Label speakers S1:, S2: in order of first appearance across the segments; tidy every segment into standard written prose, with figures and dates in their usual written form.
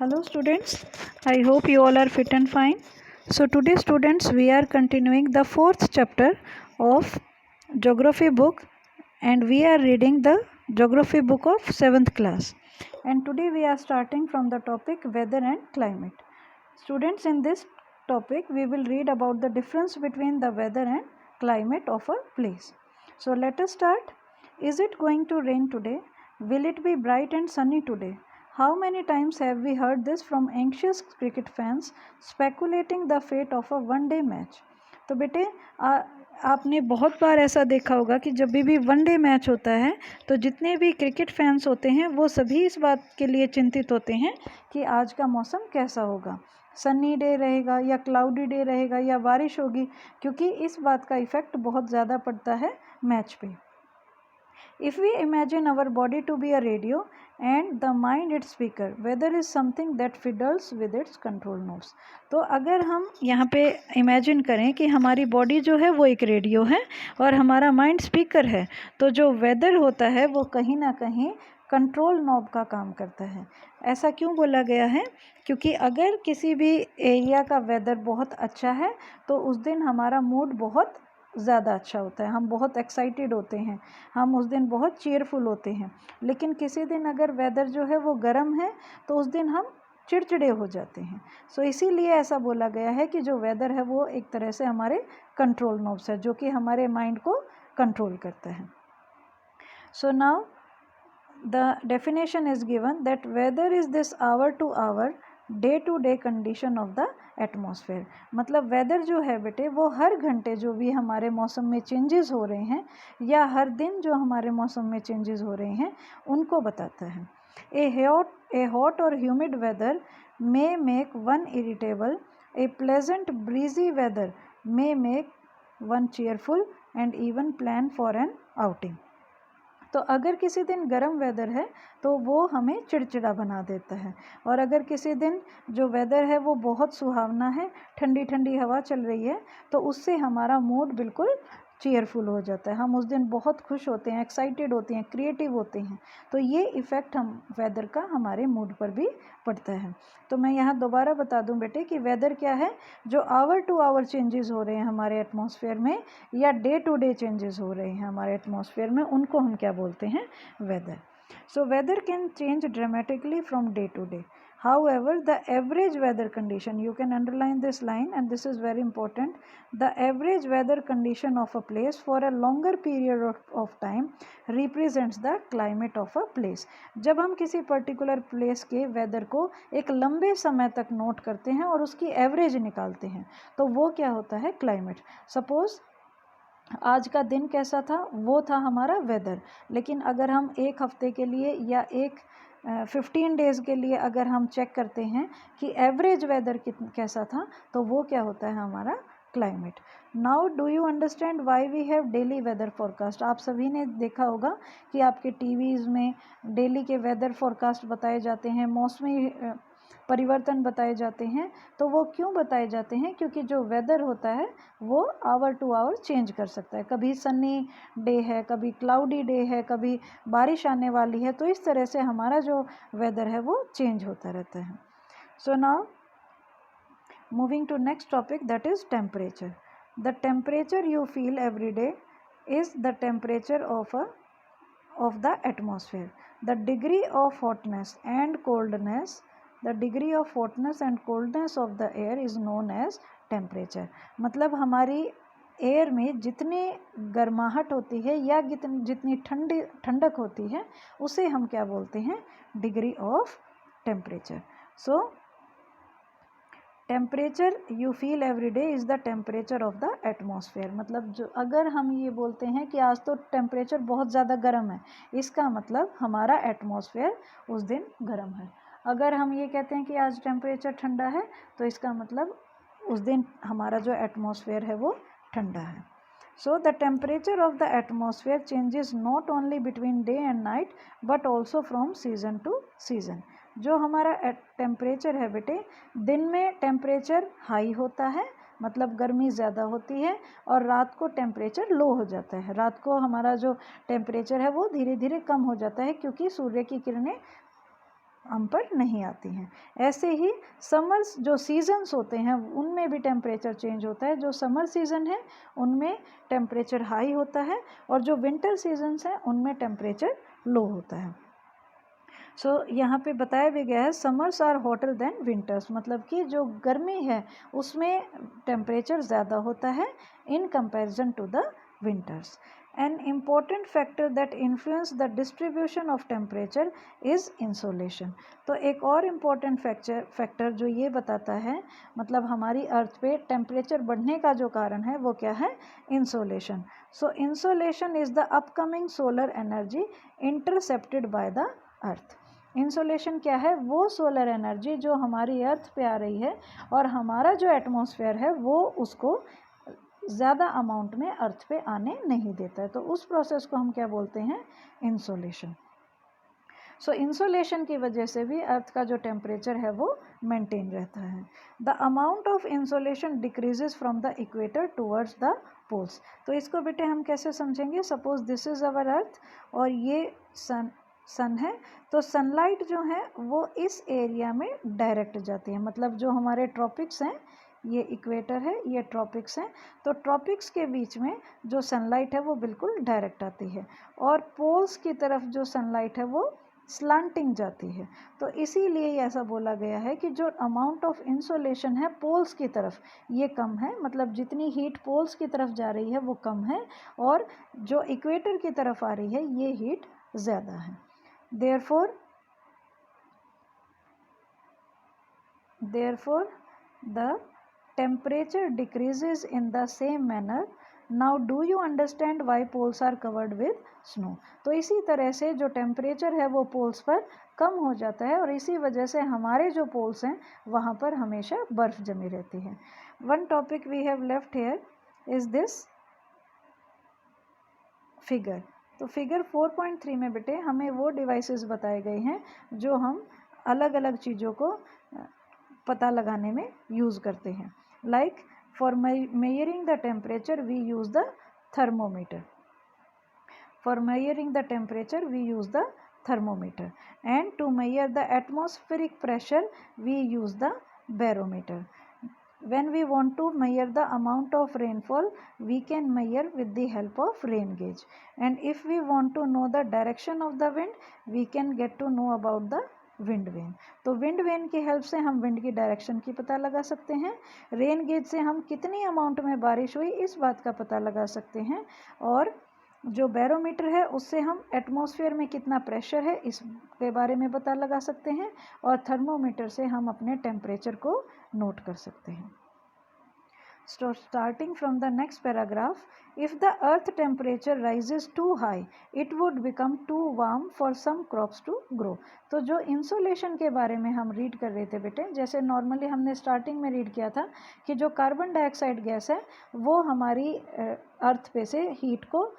S1: Hello students, I hope you all are fit and fine. So today students we are continuing the fourth chapter of geography book and we are reading the geography book of 7th class. And today we are starting from the topic weather and climate. Students, in this topic we will read about the difference between the weather and climate of a place. So let us start. Is it going to rain today? Will it be bright and sunny today? How many times have we heard this from anxious cricket fans speculating the fate of a one-day match? तो बेटे आपने बहुत बार ऐसा देखा होगा कि जब भी वनडे मैच होता है तो जितने भी क्रिकेट फैंस होते हैं वो सभी इस बात के लिए चिंतित होते हैं कि आज का मौसम कैसा होगा, सनी डे रहेगा या क्लाउडी डे रहेगा या बारिश होगी, क्योंकि इस बात का इफ़ेक्ट बहुत ज़्यादा पड़ता है मैच पे. If we imagine our body to be a radio and the mind its speaker, weather is something that fiddles with its control notes. तो अगर हम यहाँ पे इमेजिन करें कि हमारी बॉडी जो है वो एक रेडियो है और हमारा माइंड स्पीकर है, तो जो वेदर होता है वो कहीं ना कहीं कंट्रोल नॉब का काम करता है. ऐसा क्यों बोला गया है? क्योंकि अगर किसी भी एरिया का वेदर बहुत अच्छा है तो उस दिन हमारा मूड बहुत ज़्यादा अच्छा होता है, हम बहुत एक्साइटेड होते हैं, हम उस दिन बहुत चीयरफुल होते हैं. लेकिन किसी दिन अगर वेदर जो है वो गर्म है तो उस दिन हम चिड़चिड़े हो जाते हैं. सो इसीलिए ऐसा बोला गया है कि जो वेदर है वो एक तरह से हमारे कंट्रोल नॉब्स है जो कि हमारे माइंड को कंट्रोल करता है. So now the definition is given that weather is this hour to hour day to day condition of the atmosphere. मतलब वेदर जो है बेटे वो हर घंटे जो भी हमारे मौसम में चेंजेस हो रहे हैं या हर दिन जो हमारे मौसम में चेंजेस हो रहे हैं उनको बताता है. ए हॉट और humid weather may make one irritable, a pleasant breezy weather may make one cheerful and even plan for an outing. तो अगर किसी दिन गर्म वेदर है तो वो हमें चिड़चिड़ा बना देता है, और अगर किसी दिन जो वेदर है वो बहुत सुहावना है, ठंडी ठंडी हवा चल रही है, तो उससे हमारा मूड बिल्कुल चीयरफुल हो जाता है. हम उस दिन बहुत खुश होते हैं, एक्साइटेड होते हैं, क्रिएटिव होते हैं. तो ये इफ़ेक्ट हम वेदर का हमारे मूड पर भी पड़ता है. तो मैं यहाँ दोबारा बता दूँ बेटे कि वेदर क्या है? जो आवर टू आवर चेंजेस हो रहे हैं हमारे एटमॉस्फेयर में या डे टू डे चेंजेस हो रहे हैं हमारे एटमॉस्फेयर में, उनको हम क्या बोलते हैं? Weather. So weather can change dramatically from day to day. However, the average weather condition, you can underline this line and this is very important, the average weather condition of a place for a longer period of time represents the climate of a place. जब हम किसी particular place के weather को एक लंबे समय तक note करते हैं और उसकी एवरेज निकालते हैं तो वो क्या होता है? क्लाइमेट. सपोज आज का दिन कैसा था, वो था हमारा वेदर. लेकिन अगर हम एक हफ्ते के लिए या 15 डेज़ के लिए अगर हम चेक करते हैं कि एवरेज वेदर कैसा था, तो वो क्या होता है? हमारा climate. Now do you understand why we have daily weather forecast? आप सभी ने देखा होगा कि आपके टीवीज़ में डेली के वेदर फोरकास्ट बताए जाते हैं, मौसमी परिवर्तन बताए जाते हैं. तो वो क्यों बताए जाते हैं? क्योंकि जो वेदर होता है वो आवर टू आवर चेंज कर सकता है. कभी सनी डे है, कभी क्लाउडी डे है, कभी बारिश आने वाली है. तो इस तरह से हमारा जो वेदर है वो चेंज होता रहता है. So now moving to next topic, that is temperature. The temperature you feel every day is the temperature of the atmosphere. The degree of hotness and coldness, the degree of hotness and coldness of the air is known as temperature. मतलब हमारी air में जितनी गर्माहट होती है या जितनी ठंडक होती है उसे हम क्या बोलते हैं? Degree of temperature. So temperature you feel every day is the temperature of the atmosphere. मतलब जो अगर हम ये बोलते हैं कि आज तो टेम्परेचर बहुत ज़्यादा गर्म है, इसका मतलब हमारा एटमॉस्फेयर उस दिन गर्म है. अगर हम ये कहते हैं कि आज टेम्परेचर ठंडा है तो इसका मतलब उस दिन हमारा जो एटमॉस्फेयर है वो ठंडा है. So the temperature of the atmosphere changes not only between day and night but also from season two season. जो हमारा टेम्परेचर है बेटे, दिन में टेम्परेचर हाई होता है, मतलब गर्मी ज़्यादा होती है, और रात को टेम्परेचर लो हो जाता है. रात को हमारा जो टेम्परेचर है वो धीरे धीरे कम हो जाता है क्योंकि सूर्य की किरणें हम पर नहीं आती हैं। ऐसे ही समर्स जो सीजन्स होते हैं उनमें भी टेम्परेचर चेंज होता है। जो समर सीज़न है उनमें टेम्परेचर हाई होता है और जो विंटर सीजन्स हैं उनमें टेम्परेचर लो होता है। यहाँ पे बताया भी गया है summers are hotter than winters, मतलब कि जो गर्मी है उसमें टेम्परेचर ज़्यादा होता है in comparison to the winters. An important factor that influence the distribution of temperature is insolation। तो एक और इम्पोर्टेंट फैक्टर जो ये बताता है, मतलब हमारी अर्थ पे टेम्परेचर बढ़ने का जो कारण है वो क्या है, insolation. So insolation is the upcoming solar energy intercepted by the earth. Insolation क्या है, वो सोलर एनर्जी जो हमारी अर्थ पे आ रही है और हमारा जो एटमॉस्फेयर है वो उसको ज़्यादा अमाउंट में अर्थ पे आने नहीं देता है। तो उस प्रोसेस को हम क्या बोलते हैं, इंसोलेशन। इंसोलेशन की वजह से भी अर्थ का जो टेम्परेचर है वो मेंटेन रहता है। The amount of insolation decreases from the equator towards the poles. तो इसको बेटे हम कैसे समझेंगे, suppose this is our earth और ये सन है, तो सनलाइट जो है वो इस एरिया में डायरेक्ट जाती है। मतलब जो हमारे ट्रॉपिक्स हैं, ये इक्वेटर है, ये ट्रॉपिक्स हैं, तो ट्रॉपिक्स के बीच में जो सनलाइट है वो बिल्कुल डायरेक्ट आती है और पोल्स की तरफ जो सनलाइट है वो स्लांटिंग जाती है। तो इसीलिए ऐसा बोला गया है कि जो अमाउंट ऑफ इंसोलेशन है पोल्स की तरफ ये कम है, मतलब जितनी हीट पोल्स की तरफ जा रही है वो कम है और जो इक्वेटर की तरफ आ रही है ये हीट ज़्यादा है। Therefore, the temperature decreases in the same manner. Now do you understand why poles are covered with snow? तो इसी तरह से जो टेम्परेचर है वो पोल्स पर कम हो जाता है और इसी वजह से हमारे जो पोल्स हैं वहाँ पर हमेशा बर्फ़ जमी रहती है। One topic we have left here is this figure। तो फिगर 4.3 में बेटे हमें वो डिवाइसेस बताए गए हैं जो हम अलग अलग चीज़ों को पता लगाने में यूज़ करते हैं। Like for measuring the temperature we use the thermometer. For measuring the temperature we use the thermometer, and to measure the atmospheric pressure we use the barometer. When we want to measure the amount of rainfall we can measure with the help of rain gauge, and if we want to know the direction of the wind we can get to know about the wind vane. तो wind vane की help से हम wind की direction की पता लगा सकते हैं। रेन गेज से हम कितनी अमाउंट में बारिश हुई इस बात का पता लगा सकते हैं और जो बैरोमीटर है उससे हम एटमॉस्फेयर में कितना प्रेशर है इसके बारे में पता लगा सकते हैं और थर्मोमीटर से हम अपने टेम्परेचर को नोट कर सकते हैं। So starting from the next paragraph, if the earth temperature rises too high, it would become too warm for some crops to grow। तो जो इंसोलेशन के बारे में हम रीड कर रहे थे बेटे, जैसे नॉर्मली हमने स्टार्टिंग में रीड किया था कि जो कार्बन डाइऑक्साइड गैस है वो हमारी अर्थ पे से हीट को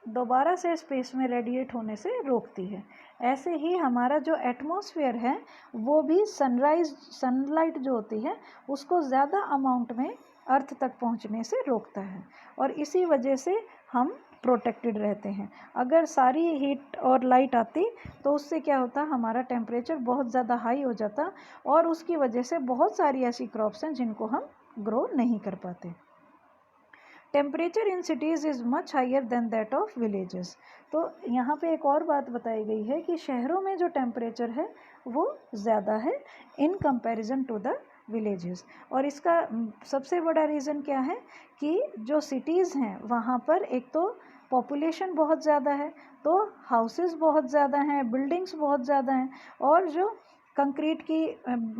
S1: दोबारा से स्पेस में रेडिएट होने से रोकती है। ऐसे ही हमारा जो एटमॉस्फेयर है वो भी सनलाइट जो होती है उसको ज़्यादा अमाउंट में अर्थ तक पहुंचने से रोकता है और इसी वजह से हम प्रोटेक्टेड रहते हैं। अगर सारी हीट और लाइट आती तो उससे क्या होता, हमारा टेम्परेचर बहुत ज़्यादा हाई हो जाता और उसकी वजह से बहुत सारी ऐसी क्रॉप्स हैं जिनको हम ग्रो नहीं कर पाते। Temperature in cities is much higher than that of villages. तो यहाँ पे एक और बात बताई गई है कि शहरों में जो टेम्परेचर है वो ज़्यादा है in comparison to the villages. और इसका सबसे बड़ा रीज़न क्या है कि जो सिटीज़ हैं वहाँ पर एक तो पॉपुलेशन बहुत ज़्यादा है, तो हाउसेस बहुत ज़्यादा हैं, बिल्डिंग्स बहुत ज़्यादा हैं और जो कंक्रीट की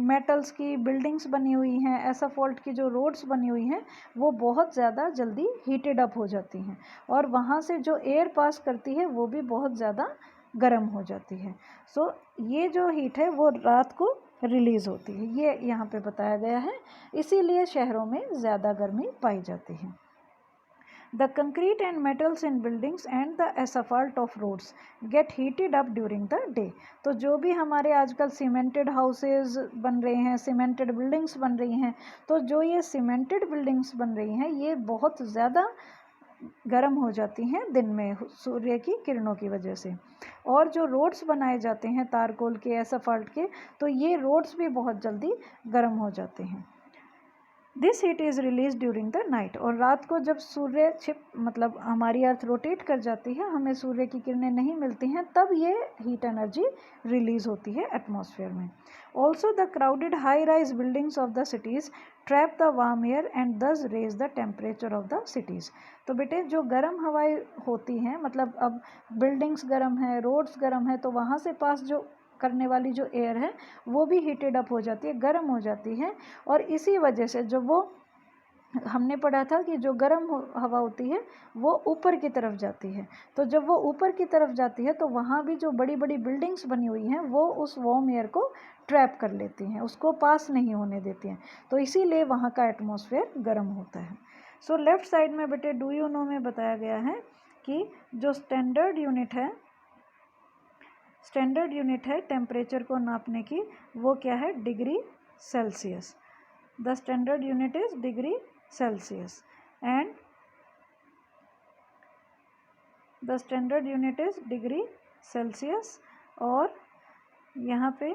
S1: मेटल्स की बिल्डिंग्स बनी हुई हैं, एसाफॉल्ट की जो रोड्स बनी हुई हैं वो बहुत ज़्यादा जल्दी हीटेड अप हो जाती हैं और वहाँ से जो एयर पास करती है वो भी बहुत ज़्यादा गर्म हो जाती है। सो ये जो हीट है वो रात को रिलीज़ होती है, ये यहाँ पे बताया गया है, इसीलिए शहरों में ज़्यादा गर्मी पाई जाती है। The concrete and metals in buildings and the asphalt of roads get heated up during the day। तो जो भी हमारे आजकल सीमेंटेड हाउसेज बन रहे हैं, सीमेंटेड बिल्डिंग्स बन रही हैं, तो जो ये सीमेंटेड बिल्डिंग्स बन रही हैं ये बहुत ज़्यादा गर्म हो जाती हैं दिन में सूर्य की किरणों की वजह से। और जो रोड्स बनाए जाते हैं तारकोल के, एसफाल्ट के, तो ये रोड्स भी बहुत जल्दी गर्म हो जाते हैं। This heat is release during the night, और रात को जब सूर्य मतलब हमारी अर्थ रोटेट कर जाती है, हमें सूर्य की किरणें नहीं मिलती हैं, तब ये हीट एनर्जी रिलीज होती है एटमॉस्फेयर में। Also the crowded high rise buildings of the cities trap the warm air and thus raise the temperature of the cities. तो बेटे जो गर्म हवाएं होती हैं, मतलब अब बिल्डिंग्स गर्म है, रोड्स गर्म है, तो वहाँ से पास जो करने वाली जो एयर है वो भी हीटेड अप हो जाती है, गर्म हो जाती है। और इसी वजह से जो वो हमने पढ़ा था कि जो गर्म हवा होती है वो ऊपर की तरफ जाती है, तो जब वो ऊपर की तरफ जाती है तो वहाँ भी जो बड़ी बड़ी बिल्डिंग्स बनी हुई हैं वो उस वार्म एयर को ट्रैप कर लेती हैं, उसको पास नहीं होने देती हैं, तो इसीलिए वहाँ का एटमॉस्फेयर गर्म होता है। सो लेफ्ट साइड में बेटे डू यू नो में बताया गया है कि जो स्टैंडर्ड यूनिट है टेम्परेचर को नापने की, वो क्या है, degree Celsius. The standard unit is degree Celsius and the standard unit is degree Celsius. और यहाँ पे